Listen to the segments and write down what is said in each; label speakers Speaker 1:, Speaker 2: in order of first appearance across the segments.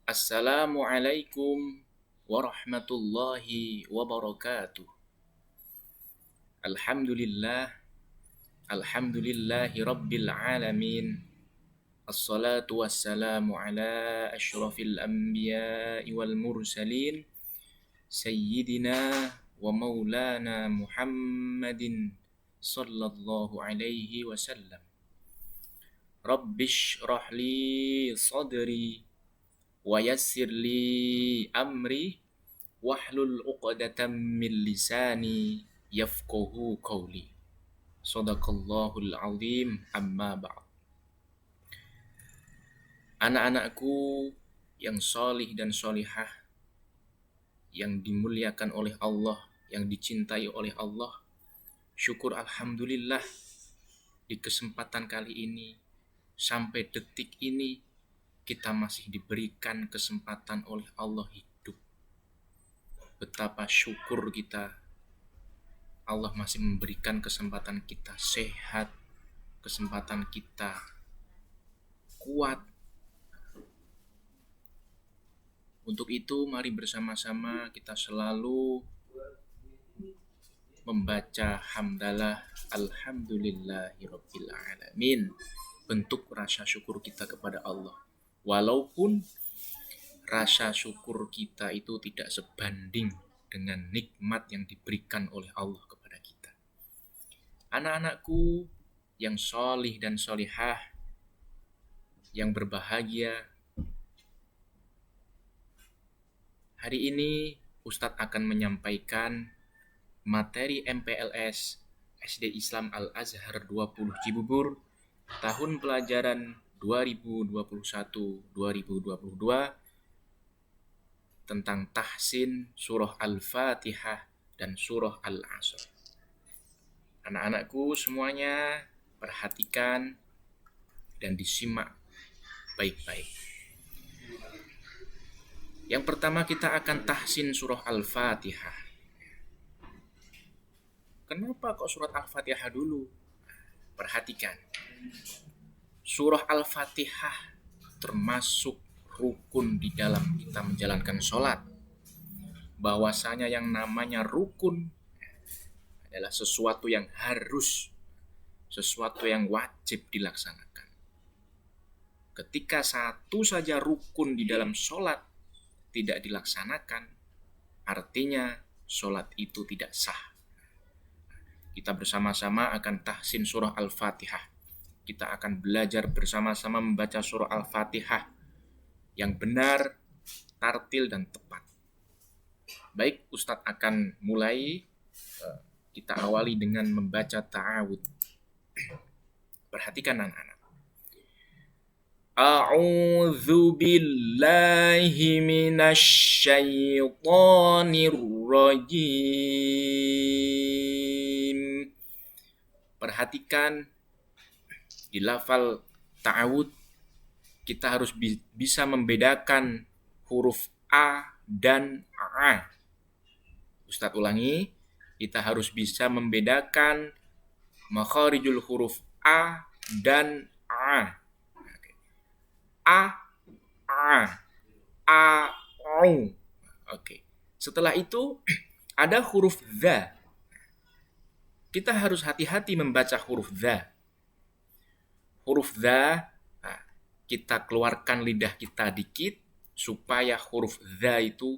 Speaker 1: Assalamualaikum warahmatullahi wabarakatuh. Alhamdulillah, alhamdulillahi rabbil alamin. Assalatu wassalamu ala asyrafil anbiya'i wal mursalin. Sayyidina wa maulana Muhammadin sallallahu alaihi wasallam. Rabbish rahli sadri wa yassir li amri wahlul 'uqdatam min lisani yafqahu qawli. Shadaqallahul azim, amma ba'd. Anak-anakku yang sholih dan sholihah, yang dimuliakan oleh Allah, yang dicintai oleh Allah, syukur alhamdulillah di kesempatan kali ini, sampai detik ini kita masih diberikan kesempatan oleh Allah hidup. Betapa syukur kita, Allah masih memberikan kesempatan kita sehat, kesempatan kita kuat. Untuk itu mari bersama-sama kita selalu membaca hamdalah alhamdulillahirabbil alamin, bentuk rasa syukur kita kepada Allah. Walaupun rasa syukur kita itu tidak sebanding dengan nikmat yang diberikan oleh Allah kepada kita. Anak-anakku yang sholih dan sholihah, yang berbahagia, hari ini Ustadz akan menyampaikan materi MPLS SD Islam Al-Azhar 20 Cibubur tahun pelajaran 2021-2022 tentang tahsin surah Al-Fatihah dan surah Al-Asr. Anak-anakku semuanya perhatikan dan disimak baik-baik. Yang pertama kita akan tahsin surah Al-Fatihah. Kenapa kok surat Al-Fatihah dulu? Perhatikan. Surah Al-Fatihah termasuk rukun di dalam kita menjalankan sholat. Bahwasanya yang namanya rukun adalah sesuatu yang harus, sesuatu yang wajib dilaksanakan. Ketika satu saja rukun di dalam sholat tidak dilaksanakan, artinya sholat itu tidak sah. Kita bersama-sama akan tahsin surah Al-Fatihah. Kita akan belajar bersama-sama membaca surah Al-Fatihah yang benar, tartil, dan tepat. Baik, Ustadz akan mulai. Kita awali dengan membaca ta'awud. Perhatikan anak-anak. A'udzu billahi minasyaitonir rajim. Perhatikan di lafal ta'awud kita harus bisa membedakan huruf A dan A. Ustadz ulangi, kita harus bisa membedakan makharijul huruf A dan A. A, O. Oke. Setelah itu ada huruf dza. Kita harus hati-hati membaca huruf dza. Huruf dza, kita keluarkan lidah kita dikit supaya huruf dza itu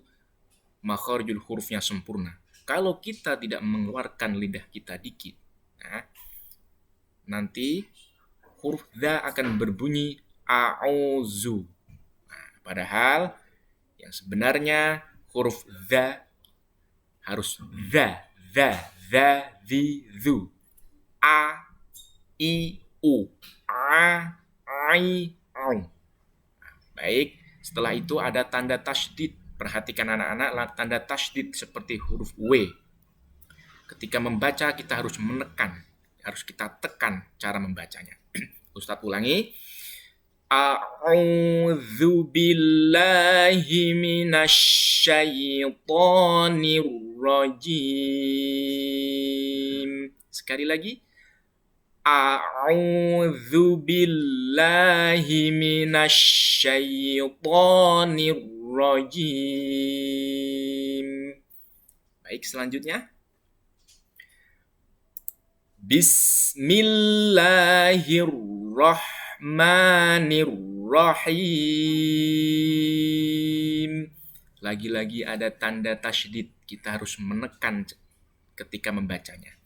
Speaker 1: makharijul hurufnya sempurna. Kalau kita tidak mengeluarkan lidah kita dikit, nanti huruf dza akan berbunyi a'udzu. Padahal yang sebenarnya huruf dza harus dza, zi, zu. A, I, U. A, I, au. Baik, setelah itu ada tanda tasydid. Perhatikan anak-anak, tanda tasydid seperti huruf W. Ketika membaca kita harus menekan, harus kita tekan cara membacanya. Ustadz ulangi. A'udzu billahi minasyaitonir rajim. Sekali lagi. A'udzu billahi minasy syaithanir rajim. Baik, selanjutnya. Bismillahirrahmanirrahim. Lagi-lagi ada tanda tasydid. Kita harus menekan ketika membacanya.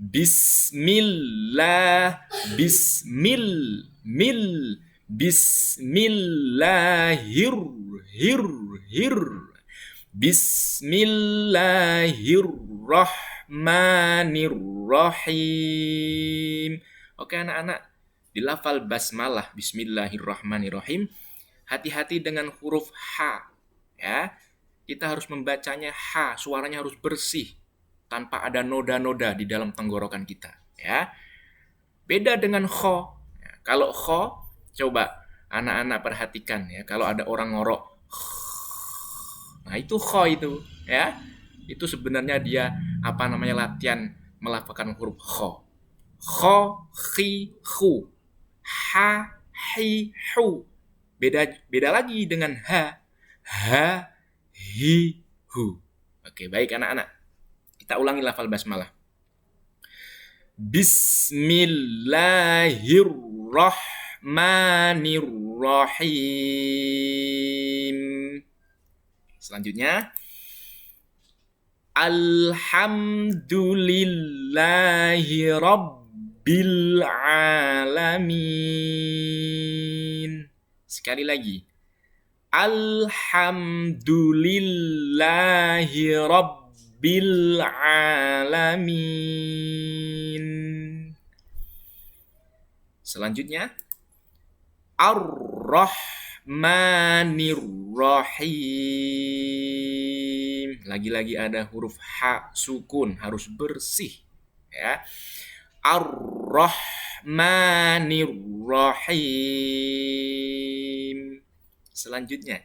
Speaker 1: Bismillah, Bismillahirrahmanirrahim. Oke anak-anak, dilafal basmalah Bismillahirrahmanirrahim. Hati-hati dengan huruf H, ya. Kita harus membacanya H, suaranya harus bersih tanpa ada noda-noda di dalam tenggorokan kita, ya. Beda dengan kho. Ya, kalau kho, coba anak-anak perhatikan ya, kalau ada orang ngorok, nah itu kho itu, ya. Itu sebenarnya dia latihan melafalkan huruf kho. Kho, khi, khu, ha, hi, hu. Beda lagi dengan ha, hi, hu. Oke, baik anak-anak. Kita ulangi lafal basmalah. Bismillahirrahmanirrahim. Selanjutnya, Alhamdulillahi Rabbil Alamin. Sekali lagi. Alhamdulillahi Rabbil Alamin. Selanjutnya, Ar-Rahmanir-Rahim. Lagi-lagi ada huruf H sukun, harus bersih, ya. Ar-Rahmanir-Rahim. Selanjutnya,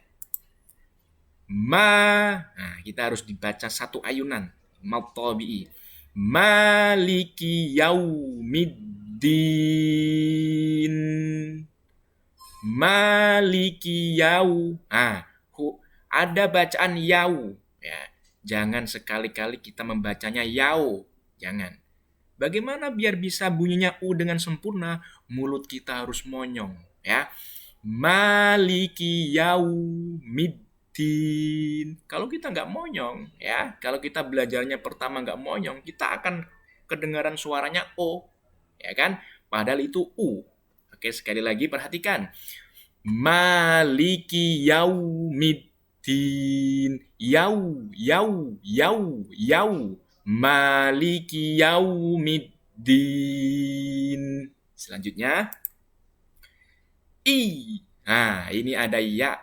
Speaker 1: nah, kita harus dibaca satu ayunan, mad tabi'i. Maliki yaumiddin. Maliki yau. Nah, ada bacaan yau, ya. Jangan sekali-kali kita membacanya yau, jangan. Bagaimana biar bisa bunyinya u dengan sempurna? Mulut kita harus monyong, ya. Maliki yaumiddin. Kalau kita nggak monyong, ya, kalau kita belajarnya pertama nggak monyong, kita akan kedengaran suaranya o, ya kan? Padahal itu u. Oke, sekali lagi perhatikan. Maliki yaumiddin. Yau. Maliki yaumiddin. Selanjutnya, I. Nah, ini ada ya,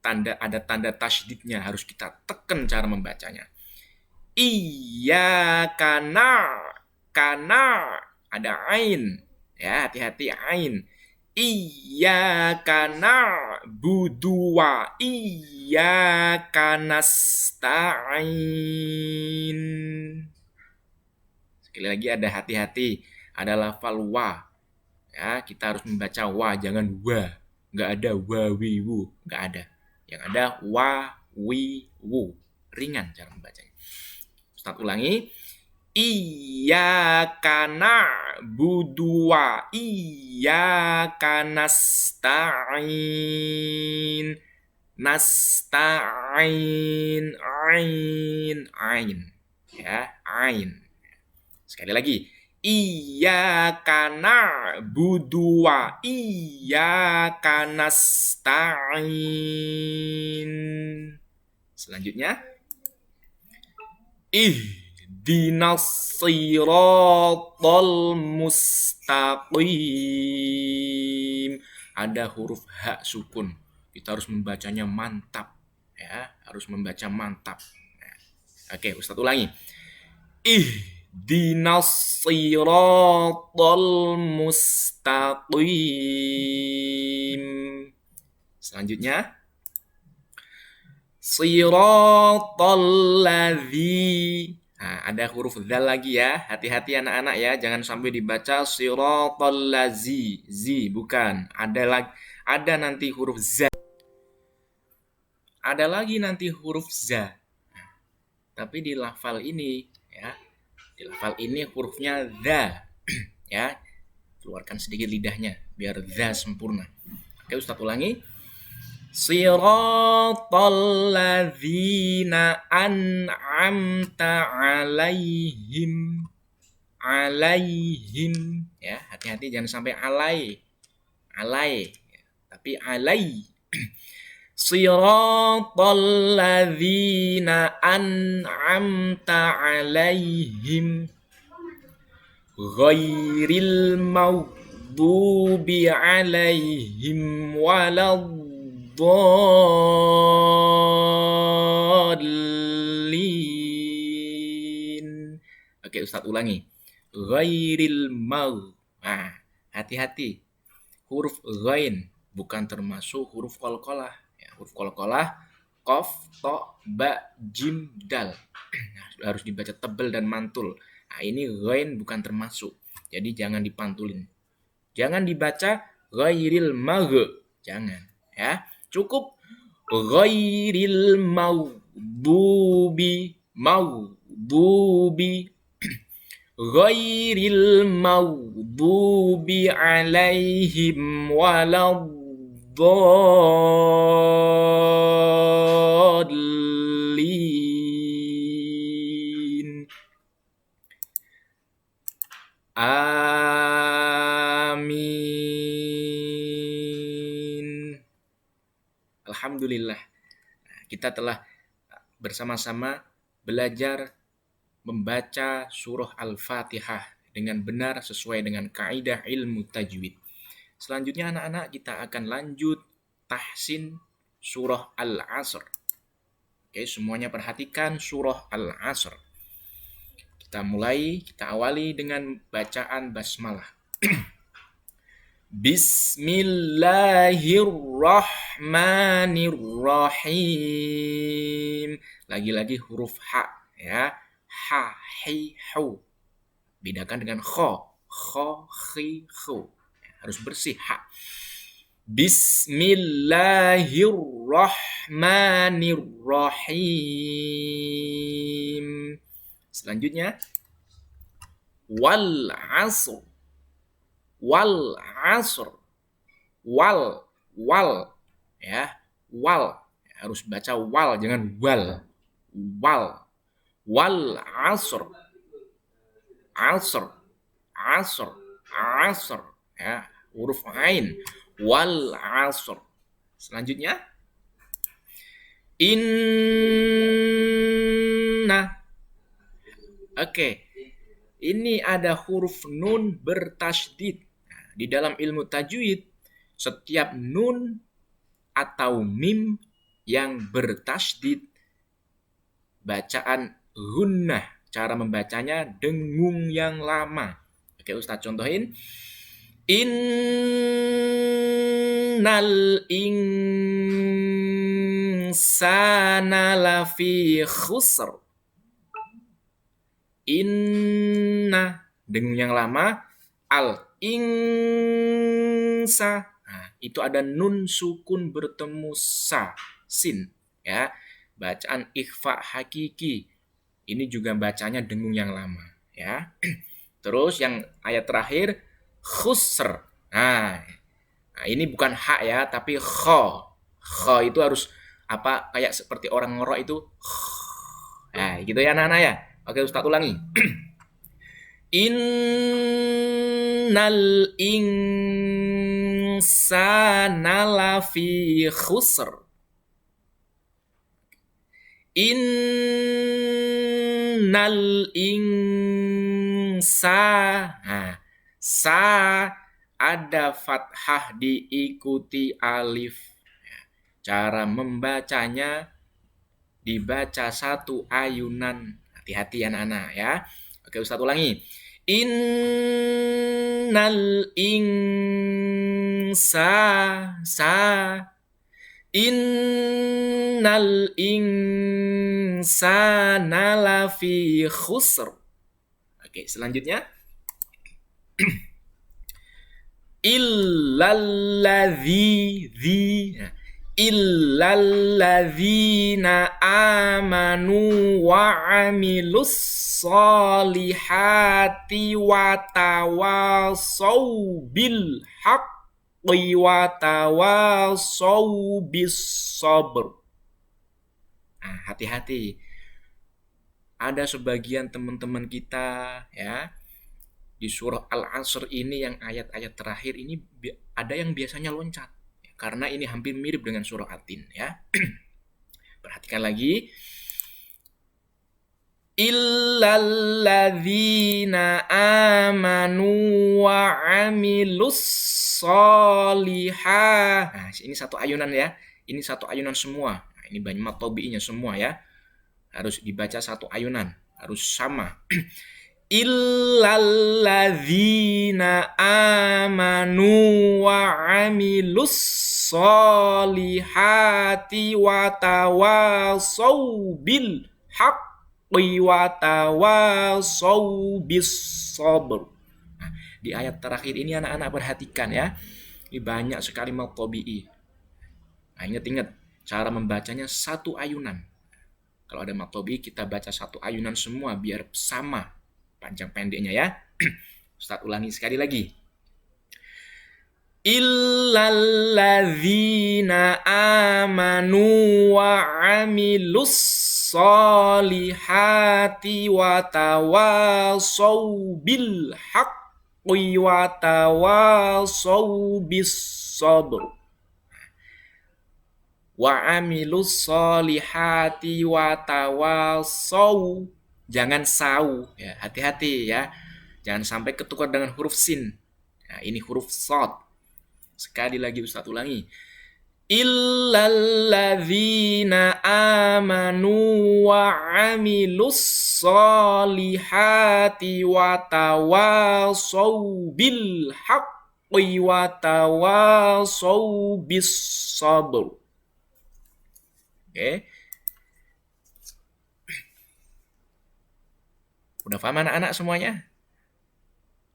Speaker 1: ada tanda tasydidnya, harus kita tekan cara membacanya. Iyyaka kana ada ain, ya, hati-hati ain. Iyyaka na'budu wa iyyaka nasta'in. Sekali lagi ada hati-hati, ada lafal wa. Ya, kita harus membaca wa, jangan wa. Nggak ada wa, wi, wu. Nggak ada. Yang ada wa, wi, wu. Ringan cara membacanya. Ustaz ulangi. Iyyaka na'budu wa iyyaka nasta'in. Nasta'in. Ain. Ya, ain. Sekali lagi. Iyyaka na'budu wa iyyaka nasta'in. Selanjutnya, ihdinas siratal mustaqim. Ada huruf H sukun. Kita harus membacanya mantap, ya, harus membaca mantap. Oke, Ustaz ulangi. Ihdinas siratal mustaqim. Selanjutnya, siratal ladzi. Nah, ada huruf dzal lagi ya. Hati-hati anak-anak ya, jangan sampai dibaca siratal lazi. Zi bukan. Ada nanti huruf za. Ada lagi nanti huruf za. Tapi di lafal ini ya, di lafal ini hurufnya dza ya. Keluarkan sedikit lidahnya biar dza sempurna. Oke, Ustaz ulangi. Siratal ladzina an'amta alaihim. Alaihim ya, hati-hati jangan sampai alai ya, tapi alai. Siratal ladzina an'amta alaihim ghairil maghdubi alaihim waladdallin. Oke, Ustaz ulangi. Ghairil mau. Nah, hati-hati. Huruf ghain bukan termasuk huruf qalqalah. Ya, huruf qalqalah qaf, to, ba, jim, dal. Nah, harus dibaca tebal dan mantul. Nah, ini ghain bukan termasuk. Jadi jangan dipantulin. Jangan dibaca ghairil magh. Jangan, ya. Cukup ghairil maghdubi ghairil maghdubi alaihim waladdallin. Amin. Alhamdulillah. Kita telah bersama-sama belajar membaca surah Al-Fatihah dengan benar sesuai dengan kaidah ilmu tajwid. Selanjutnya anak-anak kita akan lanjut tahsin surah Al-Asr. Oke, semuanya perhatikan surah Al-Asr. Kita awali dengan bacaan basmalah. Bismillahirrahmanirrahim. Lagi-lagi huruf ha ya. Ha, hi, hu. Bedakan dengan kho, khi, khu. Harus bersih ha. Bismillahirrahmanirrahim. Selanjutnya wal asr. Wal asr. Wal ya. Wal. Harus baca wal, jangan wal. Wal asr. Asr ya, huruf ain. Wal asr. Selanjutnya inna. Oke. Ini ada huruf nun bertasydid. Nah, di dalam ilmu tajwid setiap nun atau mim yang bertasydid bacaan gunnah, cara membacanya dengung yang lama. Oke, Ustaz contohin. Innal insana lafi khusr. Inna, dengung yang lama. Al insa. Nah, itu ada nun sukun bertemu sa, sin, ya. Bacaan ikhfa hakiki. Ini juga bacanya dengung yang lama, ya. Terus yang ayat terakhir khusr. Nah, ini bukan ha ya, tapi kho. Kho itu harus apa? Kayak seperti orang ngorok itu. Nah, gitu ya anak-anak ya. Oke, Ustaz ulangi. Innal insana lafi khusr. Innal insa. Nah, sa ada fathah diikuti alif. Cara membacanya dibaca satu ayunan. Hati-hati anak-anak ya. Oke, Ustaz ulangi. Innal insa Innal insana lafi khusr. Oke, selanjutnya Nah, illalladzina amanu wa amilus solihati wa tawasau bil haqqi wa tawasau bis sabr. Nah, hati-hati. Ada sebagian teman-teman kita ya di surah Al-Asr ini yang ayat-ayat terakhir ini ada yang biasanya loncat karena ini hampir mirip dengan surah At-Tin ya. Perhatikan lagi. Illalladzina amanu wa amilus solihah. Nah, ini satu ayunan ya. Ini satu ayunan semua. Nah, ini banyak matobi'inya semua ya. Harus dibaca satu ayunan, harus sama. Illalladzina amanu wa amilus solihati wa tawasau bil haqqi wa tawasau bis sabr. Nah, di ayat terakhir ini anak-anak perhatikan ya. Ini banyak sekali matobi'i. Nah, ingat-ingat cara membacanya satu ayunan. Kalau ada matobi'i kita baca satu ayunan semua biar sama panjang pendeknya ya. Ustaz ulangi sekali lagi. Illalladzina amanu wa amilus solihati wa tawasau bil haqqi wa tawasau bis sabr. Wa amilus solihati wa tawasau. Jangan sau ya, hati-hati ya. Jangan sampai ketukar dengan huruf sin. Nah, ini huruf shad. Sekali lagi Ustaz ulangi. Illalladzina amanu wa amilus solihati wa tawasau bil haqqi wa tawasau bis sabr. Oke. Udah paham anak-anak semuanya?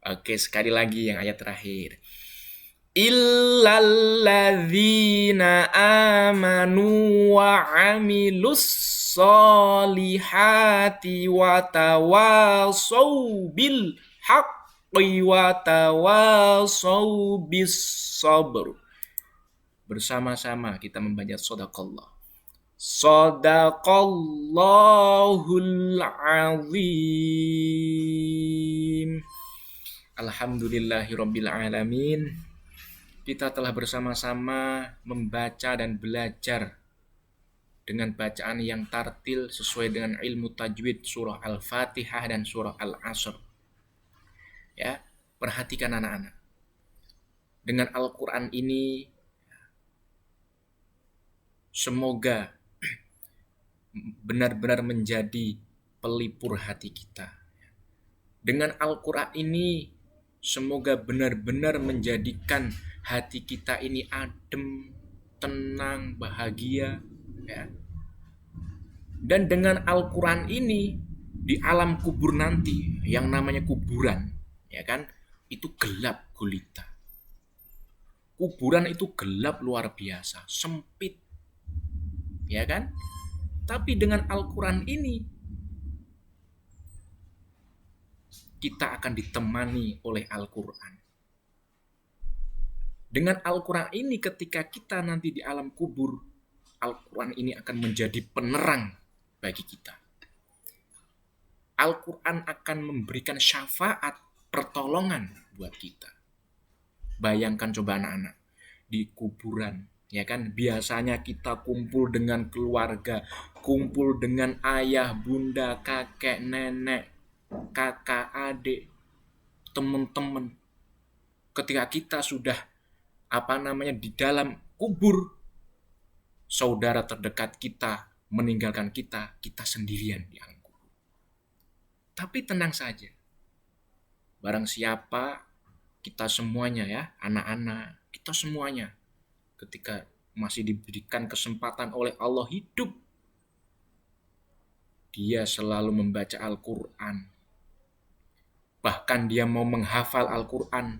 Speaker 1: Oke, sekali lagi yang ayat terakhir. Illalladzina amanu wa amilus solihati wa tawasau bil haqqi wa tawasau bis sabr. Bersama-sama kita membaca shadaqallah. Shadaqallahul azim. Alhamdulillahirabbil alamin. Kita telah bersama-sama membaca dan belajar dengan bacaan yang tartil sesuai dengan ilmu tajwid surah Al-Fatihah dan surah Al-Asr. Ya, perhatikan anak-anak. Dengan Al-Qur'an ini semoga benar-benar menjadi pelipur hati kita. Dengan Al-Quran ini, semoga benar-benar menjadikan hati kita ini adem, tenang, bahagia. Ya. Dan dengan Al-Quran ini, di alam kubur nanti, yang namanya kuburan, ya kan, itu gelap gulita. Kuburan itu gelap luar biasa, sempit. Ya kan? Tapi dengan Al-Quran ini kita akan ditemani oleh Al-Quran. Dengan Al-Quran ini ketika kita nanti di alam kubur, Al-Quran ini akan menjadi penerang bagi kita. Al-Quran akan memberikan syafaat pertolongan buat kita. Bayangkan coba anak-anak di kuburan. Ya kan, biasanya kita kumpul dengan keluarga, kumpul dengan ayah, bunda, kakek, nenek, kakak, adik, teman-teman. Ketika kita sudah di dalam kubur, saudara terdekat kita meninggalkan kita, kita sendirian di alam kubur. Tapi tenang saja. Barang siapa kita semuanya ya, anak-anak, kita semuanya ketika masih diberikan kesempatan oleh Allah hidup, dia selalu membaca Al-Quran. Bahkan dia mau menghafal Al-Quran,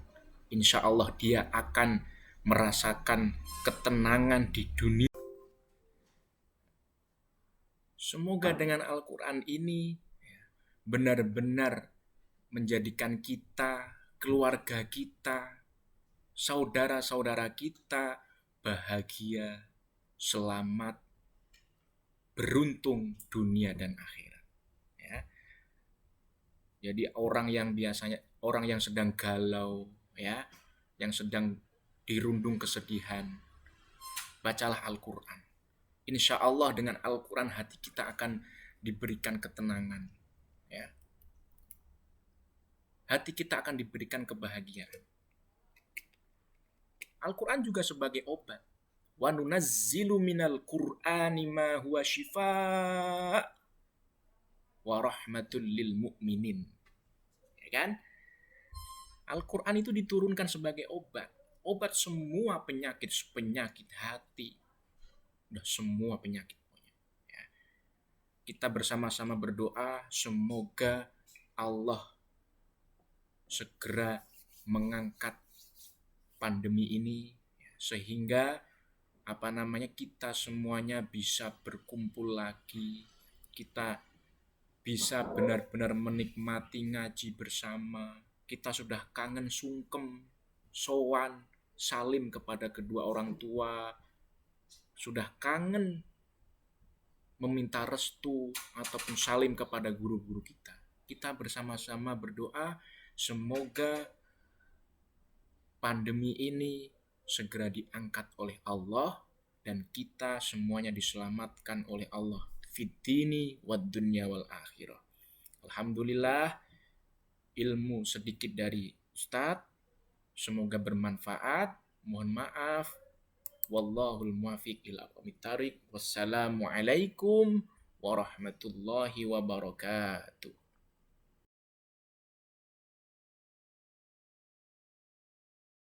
Speaker 1: insya Allah dia akan merasakan ketenangan di dunia. Semoga dengan Al-Quran ini benar-benar menjadikan kita, keluarga kita, saudara-saudara kita bahagia, selamat, beruntung dunia dan akhirat. Ya. Jadi orang yang sedang galau, ya, yang sedang dirundung kesedihan, bacalah Al-Quran. Insya Allah dengan Al-Quran hati kita akan diberikan ketenangan. Ya. Hati kita akan diberikan kebahagiaan. Al-Quran juga sebagai obat. Wa nunazzilu minal Qur'ani ma huwa shifaa wa rahmatul lil mu'minin. Ya kan? Al-Quran itu diturunkan sebagai obat. Obat semua penyakit hati. Udah semua penyakit. Ya. Kita bersama-sama berdoa semoga Allah segera mengangkat pandemi ini sehingga kita semuanya bisa berkumpul lagi, kita bisa benar-benar menikmati ngaji bersama. Kita sudah kangen sungkem, sowan, salim kepada kedua orang tua, sudah kangen meminta restu ataupun salim kepada guru-guru kita. Kita bersama-sama berdoa semoga pandemi ini segera diangkat oleh Allah dan kita semuanya diselamatkan oleh Allah fid dini wad dunya wal akhirah. Alhamdulillah, ilmu sedikit dari Ustadz, semoga bermanfaat. Mohon maaf. Wallahul muwaffiq ila aqwamit thariq. Wassalamualaikum warahmatullahi wabarakatuh.